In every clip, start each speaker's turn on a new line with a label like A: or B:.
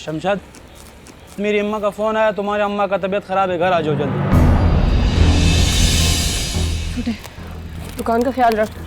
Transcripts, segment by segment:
A: शमशाद, मेरी अम्मा का फ़ोन आया, तुम्हारी अम्मा का तबीयत ख़राब है, घर आ जाओ जल्दी।
B: छोटे, दुकान का ख्याल रख।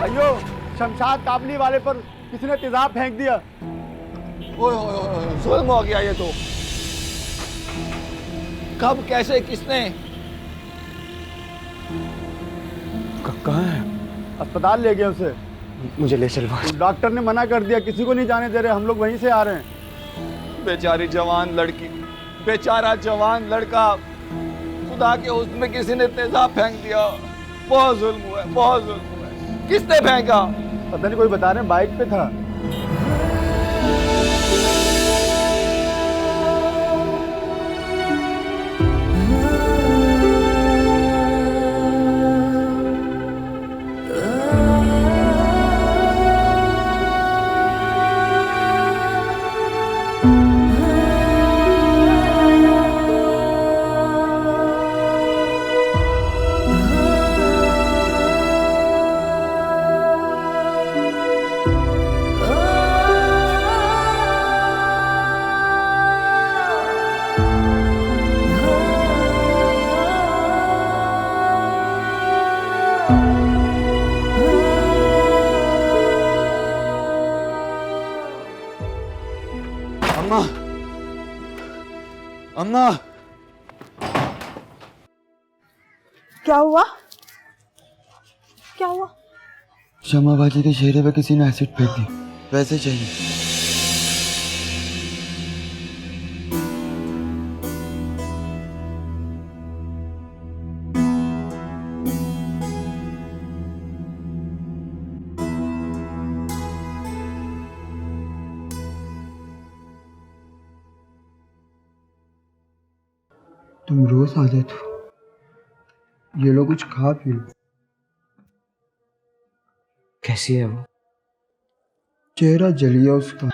C: अयो, शमशाद काबली वाले पर किसी ने तेजाब फेंक दिया।
D: ओए जुल्म हो गया ये तो। कब, कैसे, किसने?
A: कहाँ है?
C: अस्पताल ले गए उसे।
A: मुझे ले चलवा।
C: डॉक्टर ने मना कर दिया, किसी को नहीं जाने दे रहे, हम लोग वहीं से आ रहे हैं।
D: बेचारी जवान लड़की, बेचारा जवान लड़का, खुदा के हुस्न में किसी ने तेजाब फेंक दिया। बहुत जुल्म हुआ है, बहुत जुल्म हुआ है। किसने फेंका?
C: पता नहीं, कोई बता रहे हैं बाइक पे था।
D: अम्मा, अम्मा,
B: क्या हुआ? क्या हुआ?
E: शमा बाजी के चेहरे पे किसी ने एसिड फेंक दी, वैसे चाहिए। तुम रोज आ जाते हो, ये लो कुछ खा पी लो।
A: कैसी है वो?
E: चेहरा जलिया उसका।